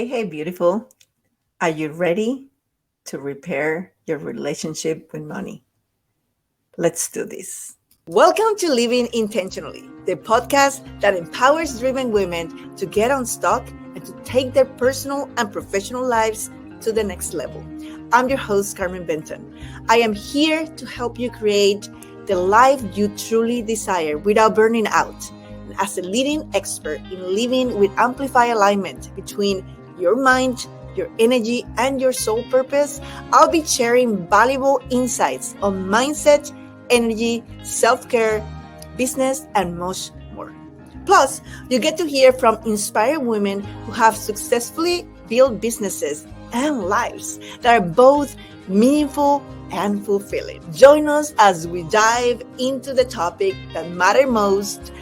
Hey, beautiful. Are you ready to repair your relationship with money? Let's do this. Welcome to Living Intentionally, the podcast that empowers driven women to get unstuck and to take their personal and professional lives to the next level. I'm your host, Carmen Benton. I am here to help you create the life you truly desire without burning out. And as a leading expert in living with amplified alignment between your mind, your energy, and your soul purpose, I'll be sharing valuable insights on mindset, energy, self-care, business, and much more. Plus, you get to hear from inspired women who have successfully built businesses and lives that are both meaningful and fulfilling. Join us as we dive into the topic that matter most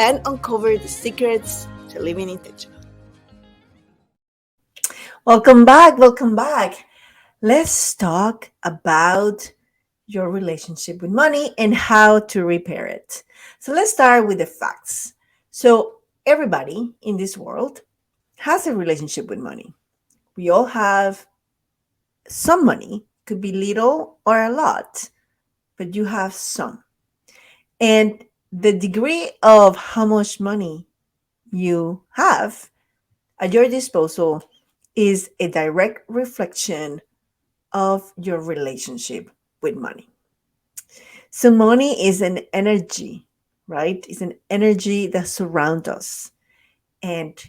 and uncover the secrets to living intentional. Welcome back. Welcome back. Let's talk about your relationship with money and how to repair it. So let's start with the facts. So everybody in this world has a relationship with money. We all have some money, could be little or a lot, but you have some. And the degree of how much money you have at your disposal is a direct reflection of your relationship with money. So money is an energy, right? It's an energy that surrounds us. And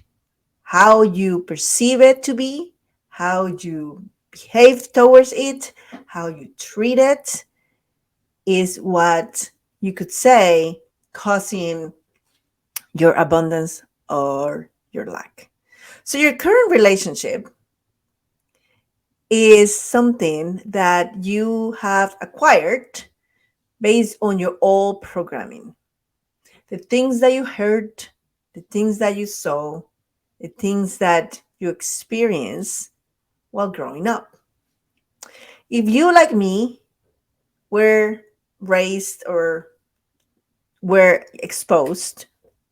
how you perceive it to be, how you behave towards it, how you treat it is what you could say causing your abundance or your lack. So your current relationship is something that you have acquired based on your old programming. The things that you heard, the things that you saw, the things that you experienced while growing up. If you, like me, were raised or were exposed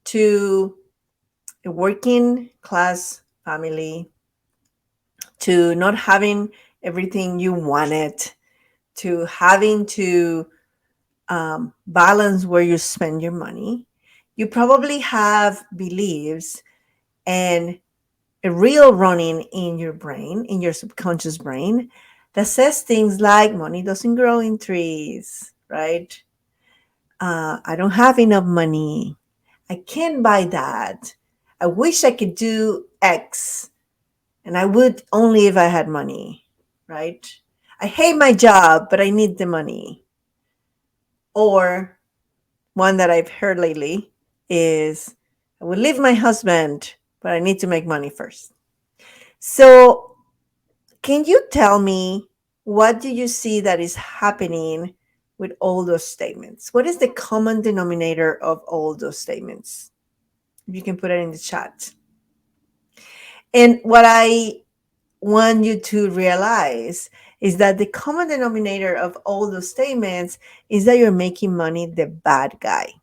to a working class family, to not having everything you wanted, to having to balance where you spend your money, you probably have beliefs and a reel running in your brain, in your subconscious brain, that says things like money doesn't grow in trees, right? I don't have enough money. I can't buy that. I wish I could do X, and I would only if I had money, right? I hate my job, but I need the money. Or one that I've heard lately is I will leave my husband, but I need to make money first. So, can you tell me what do you see that is happening with all those statements? What is the common denominator of all those statements? You can put it in the chat. And what I want you to realize is that the common denominator of all those statements is that you're making money the bad guy.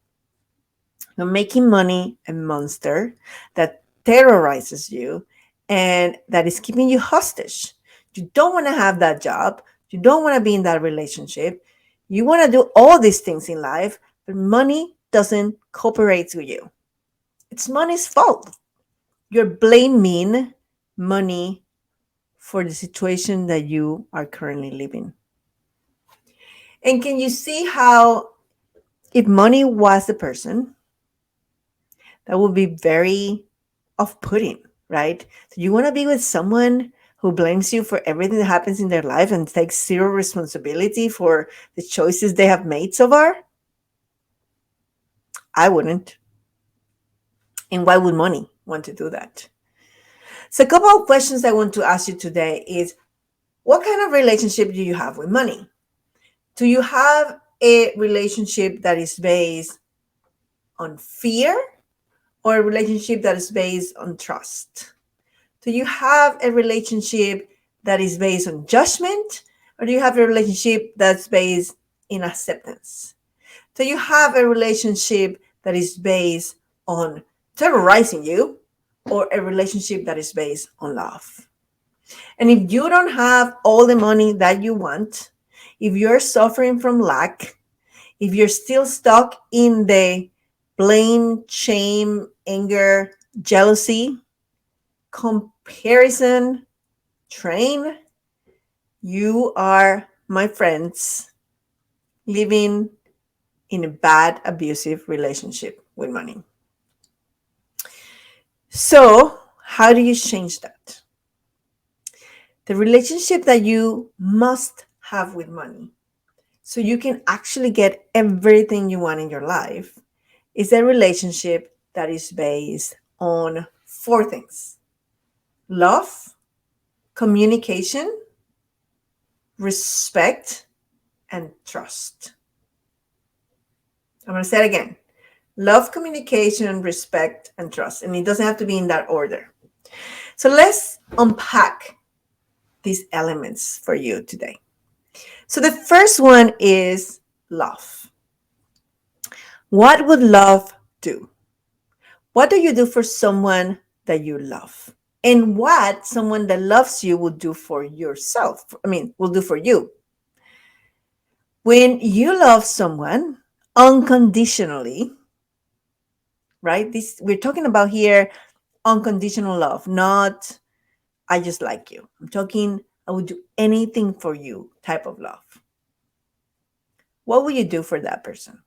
You're making money a monster that terrorizes you and that is keeping you hostage. You don't want to have that job. You don't want to be in that relationship. You want to do all these things in life, but money doesn't cooperate with you. It's money's fault. You're blaming money for the situation that you are currently living. And can you see how, if money was the person, that would be very off-putting, right? So you want to be with someone who blames you for everything that happens in their life and takes zero responsibility for the choices they have made so far? I wouldn't. And why would money want to do that? So a couple of questions I want to ask you today is, what kind of relationship do you have with money? Do you have a relationship that is based on fear or a relationship that is based on trust? Do you have a relationship that is based on judgment, or do you have a relationship that's based in acceptance? Do you have a relationship that is based on terrorizing you, or a relationship that is based on love. And if you don't have all the money that you want, if you're suffering from lack, if you're still stuck in the blame, shame, anger, jealousy, comparison train, you are, my friends, living in a bad, abusive relationship with money. So, how do you change that? The relationship that you must have with money so you can actually get everything you want in your life is a relationship that is based on four things: love, communication, respect, and trust. I'm going to say it again: love, communication, respect, and trust. And it doesn't have to be in that order. So let's unpack these elements for you today. So the first one is love. What would love do? What do you do for someone that you love? And what someone that loves you will do for yourself, will do for you. When you love someone unconditionally, right? This we're talking about here unconditional love, not I just like you. I'm talking I would do anything for you type of love. What would you do for that person?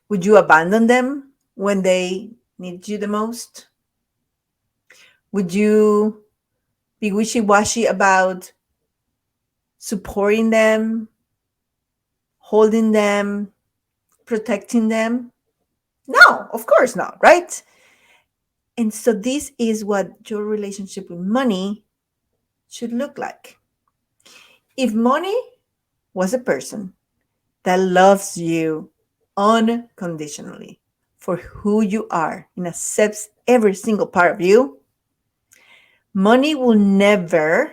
Would you abandon them when they need you the most? Would you be wishy-washy about supporting them, holding them, protecting them? No, of course not, right? And so this is what your relationship with money should look like. If money was a person that loves you unconditionally for who you are and accepts every single part of you, money will never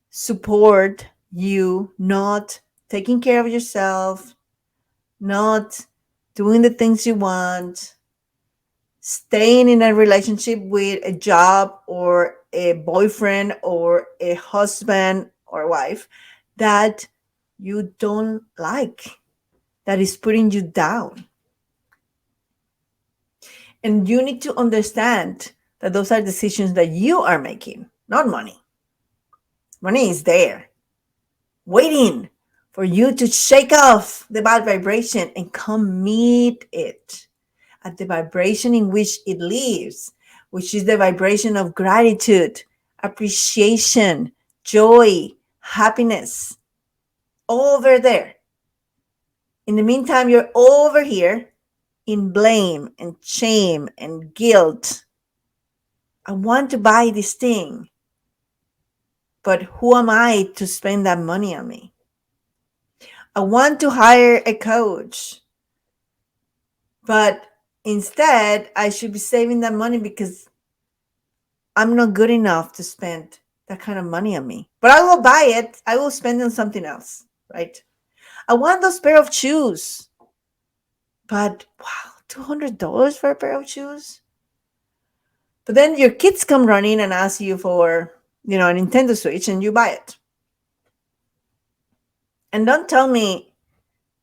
support you not taking care of yourself, not doing the things you want, staying in a relationship with a job or a boyfriend or a husband or wife that you don't like, that is putting you down. And you need to understand that those are decisions that you are making, not money. Money is there, waiting for you to shake off the bad vibration and come meet it at the vibration in which it lives, which is the vibration of gratitude, appreciation, joy, happiness, over there. In the meantime, you're over here in blame and shame and guilt. I want to buy this thing, but who am I to spend that money on me? I want to hire a coach, but instead I should be saving that money because I'm not good enough to spend that kind of money on me. But I will buy it. I will spend it on something else, right? I want those pair of shoes, but wow, $200 for a pair of shoes? But then your kids come running and ask you for, a Nintendo Switch and you buy it. And don't tell me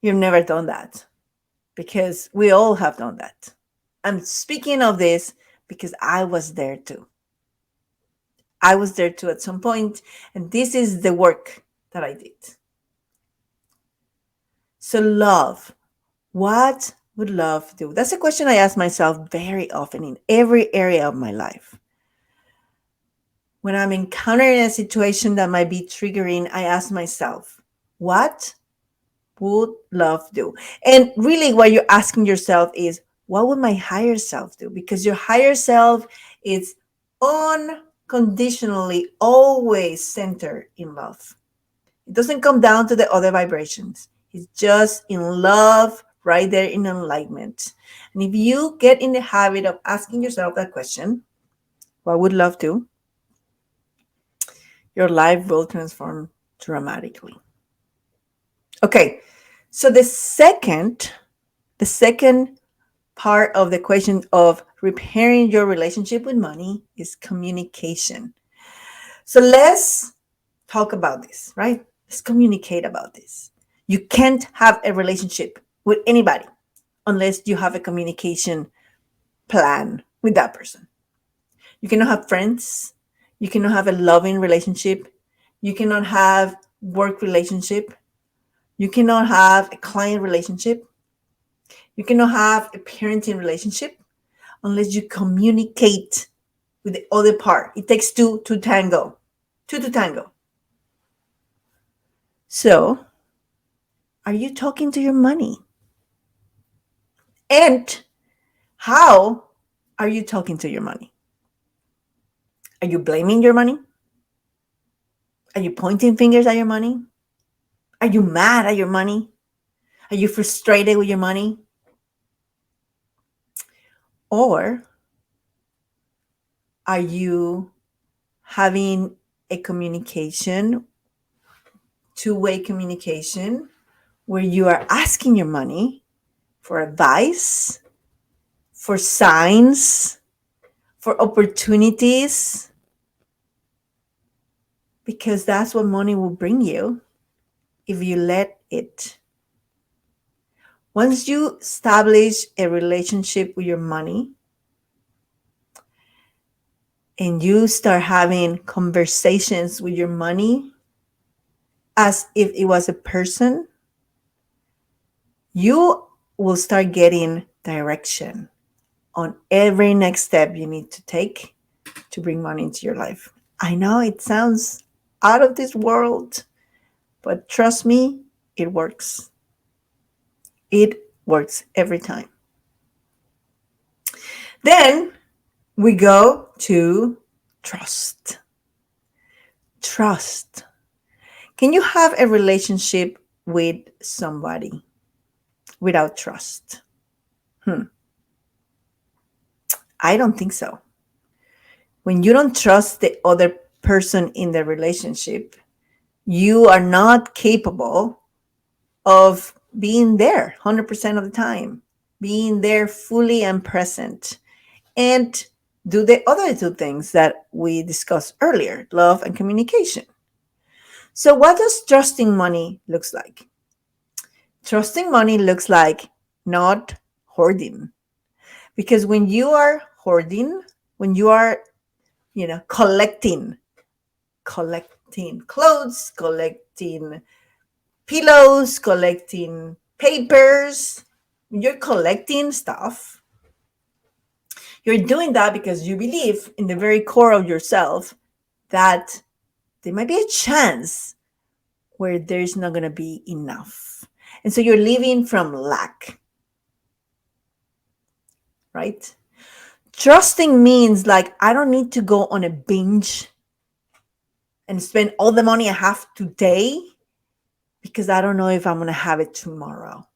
you've never done that, because we all have done that. I'm speaking of this because I was there too. I was there too at some point, and this is the work that I did. So love, what would love do? That's a question I ask myself very often in every area of my life. When I'm encountering a situation that might be triggering, I ask myself, what would love do? And really what you're asking yourself is, what would my higher self do? Because your higher self is unconditionally always centered in love. It doesn't come down to the other vibrations. It's just in love, right there in enlightenment. And if you get in the habit of asking yourself that question, what would love do? Your life will transform dramatically. Okay, so the second part of the equation of repairing your relationship with money is communication. So let's talk about this, right? Let's communicate about this. You can't have a relationship with anybody unless you have a communication plan with that person. You cannot have friends. You cannot have a loving relationship. You cannot have work relationship. You cannot have a client relationship. You cannot have a parenting relationship unless you communicate with the other part. It takes two to tango. Two to tango. So, are you talking to your money? And how are you talking to your money? Are you blaming your money? Are you pointing fingers at your money? Are you mad at your money? Are you frustrated with your money? Or are you having a communication, two-way communication, where you are asking your money for advice, for signs, for opportunities? Because that's what money will bring you if you let it. Once you establish a relationship with your money and you start having conversations with your money as if it was a person, you will start getting direction on every next step you need to take to bring money into your life. I know it sounds out of this world, but trust me, it works. It works every time. Then we go to trust. Trust. Can you have a relationship with somebody without trust? I don't think so. When you don't trust the other person in the relationship, you are not capable of being there 100% of the time, being there fully and present, and do the other two things that we discussed earlier, love and communication. So what does trusting money looks like? Trusting money looks like not hoarding. Because when you are hoarding, when you are, collecting clothes, collecting pillows, collecting papers, when you're collecting stuff, you're doing that because you believe in the very core of yourself that there might be a chance where there's not going to be enough. And so you're living from lack, right? Trusting means like, I don't need to go on a binge and spend all the money I have today because I don't know if I'm going to have it tomorrow.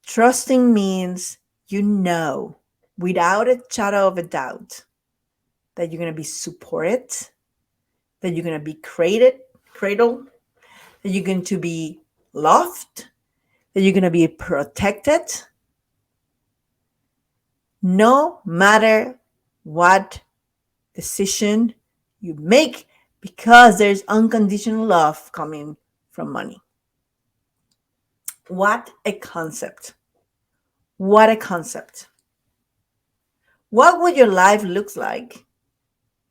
Trusting means you know without a shadow of a doubt that you're going to be supported, that you're going to be cradled, that you're going to be loved, that you're going to be protected, no matter what decision you make, because there's unconditional love coming from money. What a concept. What a concept. What would your life look like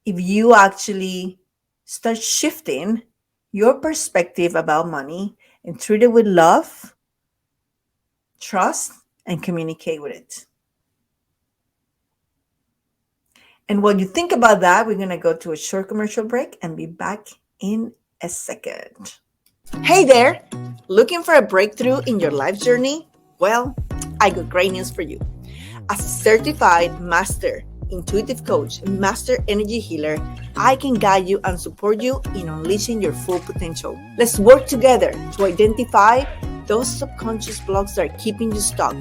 if you actually start shifting your perspective about money and treat it with love, trust, and communicate with it? And while you think about that, we're going to go to a short commercial break and be back in a second. Hey there! Looking for a breakthrough in your life journey? Well, I got great news for you. As a certified master intuitive coach and master energy healer, I can guide you and support you in unleashing your full potential. Let's work together to identify those subconscious blocks that are keeping you stuck,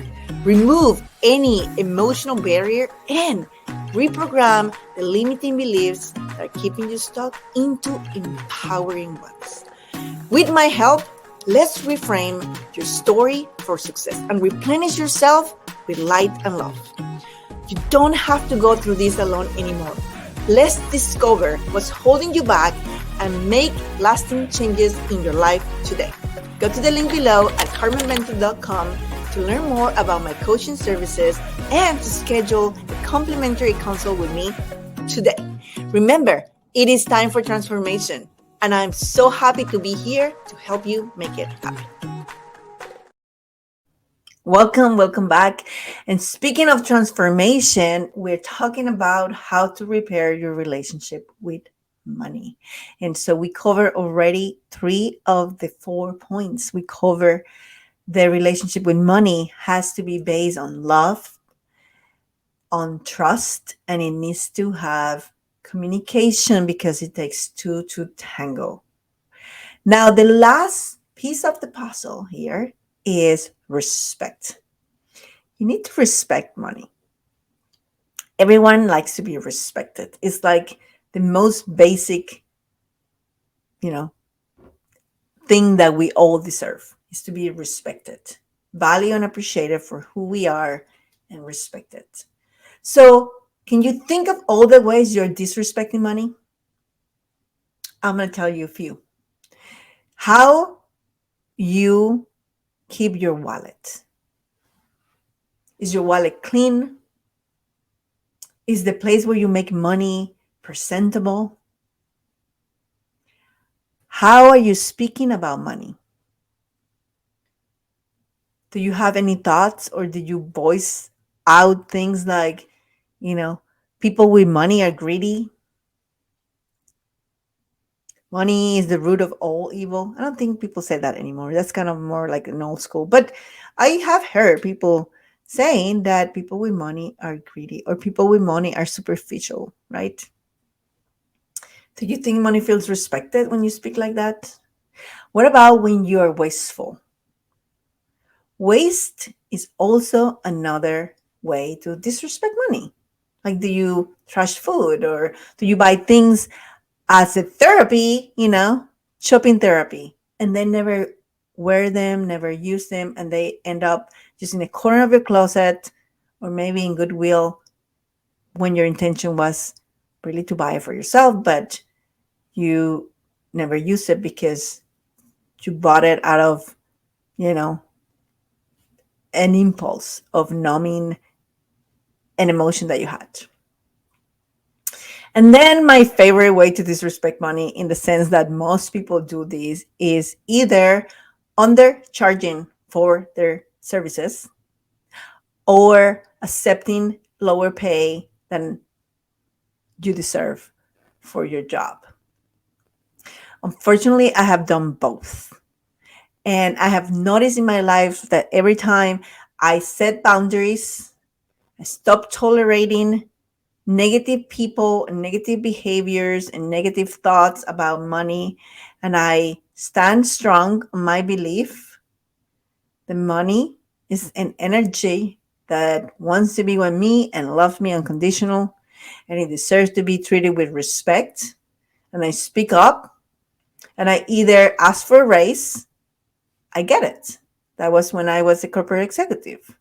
remove any emotional barrier, and reprogram the limiting beliefs that are keeping you stuck into empowering ones. With my help, let's reframe your story for success and replenish yourself with light and love. You don't have to go through this alone anymore. Let's discover what's holding you back and make lasting changes in your life today. Go to the link below at carmenbenton.com to learn more about my coaching services and to schedule a complimentary consult with me today. Remember, it is time for transformation, and I'm so happy to be here to help you make it happen. Welcome back. And speaking of transformation, we're talking about how to repair your relationship with money. And so we cover already 3 of the 4 points. We cover the relationship with money has to be based on love, on trust, and it needs to have communication because it takes 2 to tango. Now, the last piece of the puzzle here is respect. You need to respect money. Everyone likes to be respected. It's like the most basic, thing that we all deserve is to be respected, valued and appreciated for who we are, and respected. So, can you think of all the ways you're disrespecting money? I'm going to tell you a few. How you keep your wallet. Is your wallet clean? Is the place where you make money presentable? How are you speaking about money? Do you have any thoughts, or do you voice out things like, people with money are greedy? Money is the root of all evil. I don't think people say that anymore. That's kind of more like an old school. But I have heard people saying that people with money are greedy or people with money are superficial, right? Do you think money feels respected when you speak like that? What about when you are wasteful? Waste is also another way to disrespect money. Like, do you trash food, or do you buy things as a therapy, shopping therapy, and then never wear them, never use them, and they end up just in a corner of your closet or maybe in Goodwill when your intention was really to buy it for yourself, but you never use it because you bought it out of, an impulse of numbing an emotion that you had. And then my favorite way to disrespect money, in the sense that most people do this, is either undercharging for their services or accepting lower pay than you deserve for your job. Unfortunately, I have done both. And I have noticed in my life that every time I set boundaries, I stop tolerating negative people and negative behaviors and negative thoughts about money, and I stand strong on my belief the money is an energy that wants to be with me and love me unconditional, and it deserves to be treated with respect. And I speak up, and I either ask for a raise. I get it. That was when I was a corporate executive.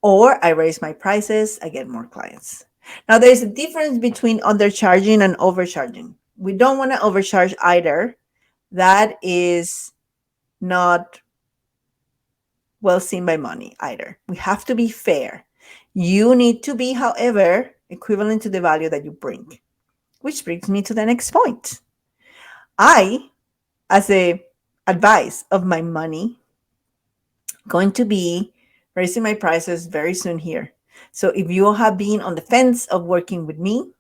Or I raise my prices, I get more clients. Now, there's a difference between undercharging and overcharging. We don't want to overcharge either. That is not well seen by money either. We have to be fair. You need to be, however, equivalent to the value that you bring. Which brings me to the next point. I, as a advice of my money, going to be raising my prices very soon here. So if you have been on the fence of working with me,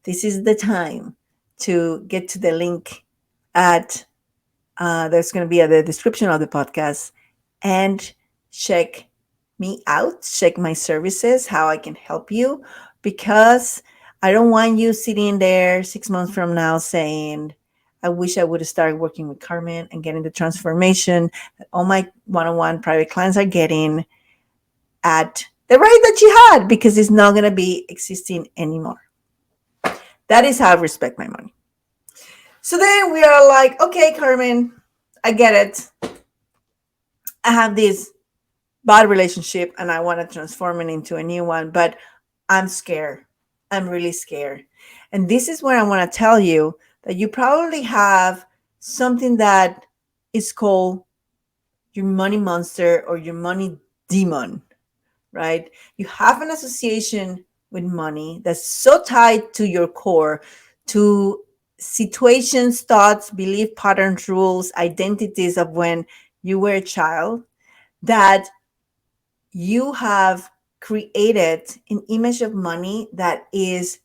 this is the time to get to the link at there's going to be at the description of the podcast, and check me out, check my services, how I can help you, because I don't want you sitting there 6 months from now saying, I wish I would have started working with Carmen and getting the transformation that all my one-on-one private clients are getting at the rate that she had, because it's not going to be existing anymore. That is how I respect my money. So then we are like, okay, Carmen, I get it. I have this bad relationship and I want to transform it into a new one, but I'm scared. I'm really scared. And this is where I want to tell you that you probably have something that is called your money monster or your money demon, right? You have an association with money that's so tied to your core, to situations, thoughts, belief patterns, rules, identities of when you were a child, that you have created an image of money that is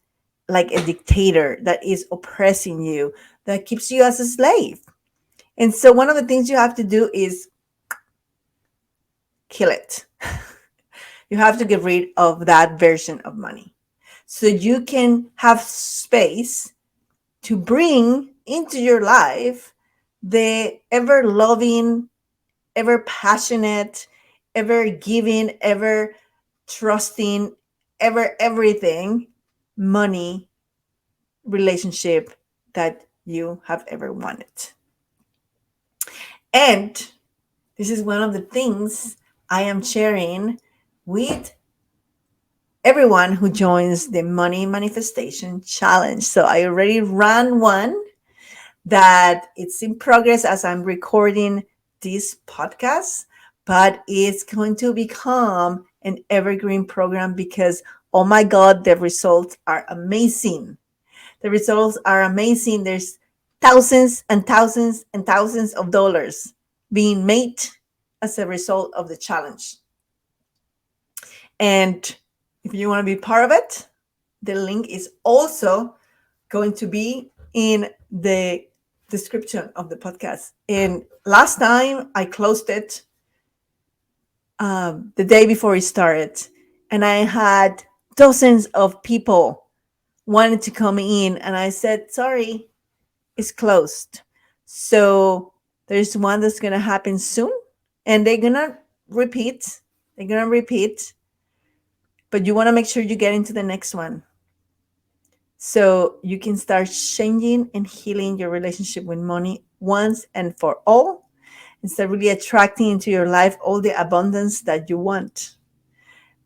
like a dictator, that is oppressing you, that keeps you as a slave. And so one of the things you have to do is kill it. You have to get rid of that version of money so you can have space to bring into your life the ever loving, ever passionate, ever giving, ever trusting, ever everything money relationship that you have ever wanted. And this is one of the things I am sharing with everyone who joins the Money Manifestation Challenge. So I already ran one that it's in progress as I'm recording this podcast, but it's going to become an evergreen program because, oh my God, the results are amazing. The results are amazing. There's thousands and thousands and thousands of dollars being made as a result of the challenge. And if you want to be part of it, the link is also going to be in the description of the podcast. And last time I closed it the day before it started, and I had dozens of people wanting to come in, and I said, sorry, it's closed. So there's one that's going to happen soon, and they're going to repeat. They're going to repeat, but you want to make sure you get into the next one so you can start changing and healing your relationship with money once and for all, and start really attracting into your life all the abundance that you want.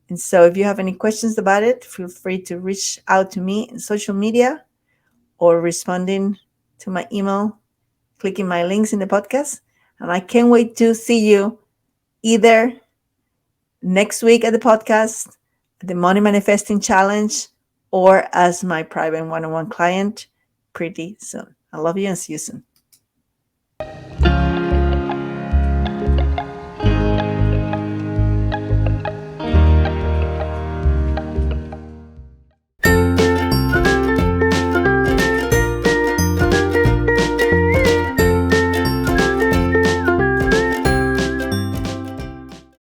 And so if you have any questions about it, feel free to reach out to me in social media or responding to my email, clicking my links in the podcast. And I can't wait to see you either next week at the podcast, the Money Manifesting Challenge, or as my private one-on-one client pretty soon. I love you and see you soon.